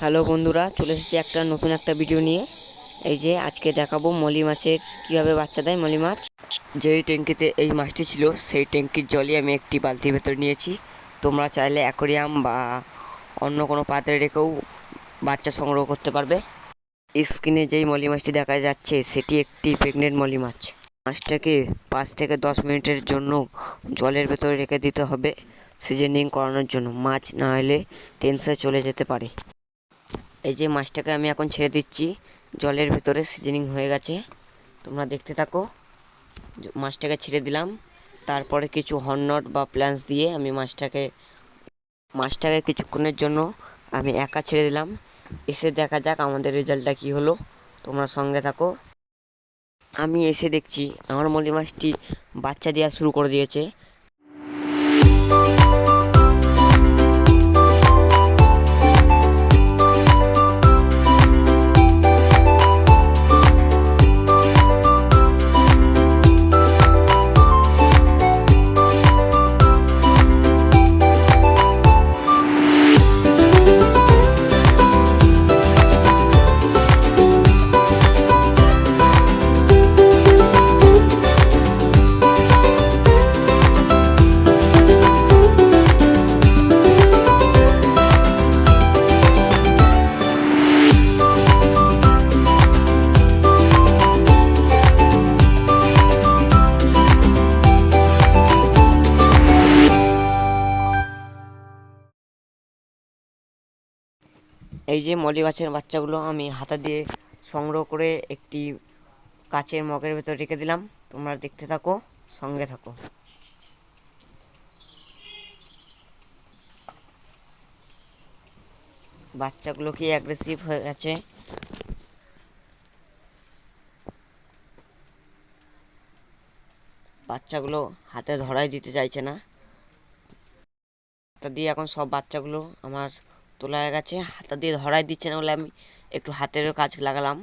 Hello বন্ধুরা, চলে এসেছি নতুন একটা ভিডিও নিয়ে। এই যে আজকে দেখাবো মলি মাছের কীভাবে বাচ্চা দেয় মলি মাছ। যেই ট্যাঙ্কিতে এই মাছটি ছিল সেই ট্যাঙ্কির জলই আমি একটি বালতির ভেতর নিয়েছি। তোমরা চাইলে অ্যাকোরিয়াম বা অন্য কোনো পাত্রে রেখেও বাচ্চা সংগ্রহ করতে পারবে। স্ক্রিনে যেই মলি মাছটি দেখা যাচ্ছে সেটি একটি প্রেগনেন্ট মলি মাছ। মাছটাকে 5 থেকে 10 মিনিটের জন্য জলের ভেতরে রেখে দিতে হবে সিজনিং করানোর জন্য, মাছ না হলে টেন্সে চলে যেতে পারে। এই যে মাছটাকে আমি এখন ছেড়ে দিচ্ছি জলের ভেতরে, সিজনিং হয়ে গেছে। তোমরা দেখতে থাকো। মাছটাকে ছেড়ে দিলাম, তারপরে কিছু হর্নট বা প্ল্যান্স দিয়ে আমি মাছটাকে কিছুক্ষণের জন্য আমি একা ছেড়ে দিলাম। এসে দেখা যাক আমাদের রেজাল্টটা কী হলো। তোমরা সঙ্গে থাকো। আমি এসে দেখছি আমার মলি মাছটি বাচ্চা দেওয়া শুরু করে দিয়েছে। এই যে মলি মাছের বাচ্চাগুলো আমি হাতা দিয়ে সংগ্রহ করে একটি কাচের মগের ভেতর রেখে দিলাম। তোমরা দেখতে থাকো, সঙ্গে থাকো। বাচ্চাগুলো কি অ্যাগ্রেসিভ হয়ে গেছে। বাচ্চাগুলো হাতে ধরাই দিতে চাইছে না। হাতা দিয়ে এখন সব বাচ্চাগুলো আমার তোলা হয়ে গেছে। হাতা দিয়ে ধরাই দিচ্ছে না বলে আমি একটু হাতেরও কাজ লাগালাম,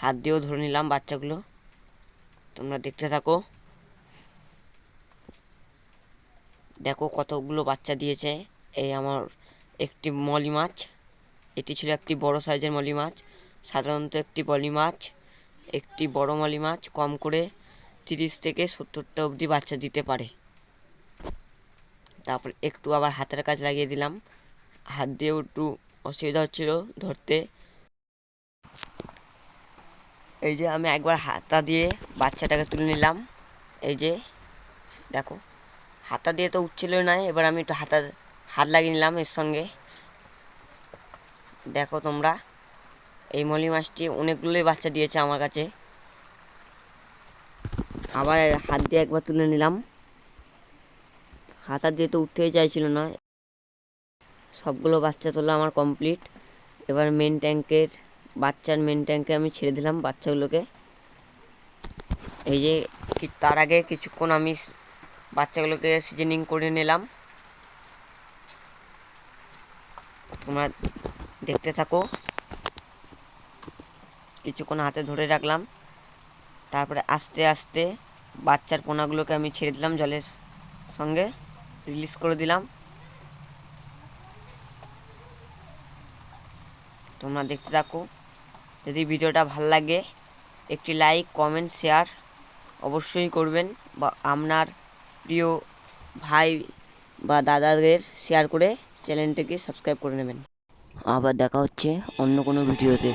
হাত দিয়েও ধরে নিলাম বাচ্চাগুলো। তোমরা দেখতে থাকো। দেখো কতগুলো বাচ্চা দিয়েছে এই আমার একটি মলি মাছ। এটি ছিল একটি বড় সাইজের মলি মাছ। সাধারণত একটি মলি মাছ, একটি বড় মলি মাছ কম করে 30 থেকে 70টা অবধি বাচ্চা দিতে পারে। তারপর একটু আবার হাতের কাজ লাগিয়ে দিলাম, হাত দিয়েও একটু অসুবিধা হচ্ছিল ধরতে। এই যে আমি একবার হাতা দিয়ে বাচ্চাটাকে তুলে নিলাম। এই যে দেখো, হাতা দিয়ে তো উঠছিল না, এবার আমি একটু হাত লাগিয়ে নিলাম এর সঙ্গে। দেখো তোমরা, এই মলি মাছটি অনেকগুলোই বাচ্চা দিয়েছে আমার কাছে। আবার হাত দিয়ে একবার তুলে নিলাম, হাতা দিয়ে তো উঠতেই চাইছিল না। সবগুলো বাচ্চা তোলা আমার কমপ্লিট। এবার মেন ট্যাঙ্কে আমি ছেড়ে দিলাম বাচ্চাগুলোকে। এই যে তার আগে কিছুক্ষণ আমি বাচ্চাগুলোকে সিজনিং করে নিলাম। তোমরা দেখতে থাকো। কিছুক্ষণ হাতে ধরে রাখলাম, তারপরে আস্তে আস্তে বাচ্চার পোনাগুলোকে আমি ছেড়ে দিলাম, জলের সঙ্গে রিলিজ করে দিলাম। তোমরা দেখতে থাকো। যদি ভিডিওটা ভালো লাগে একটি লাইক, কমেন্ট, শেয়ার অবশ্যই করবেন, বা আপনার প্রিয় ভাই বা দাদাদের শেয়ার করে চ্যানেলটিকে সাবস্ক্রাইব করে নেবেন। আবার দেখা হচ্ছে অন্য কোনো ভিডিওতে।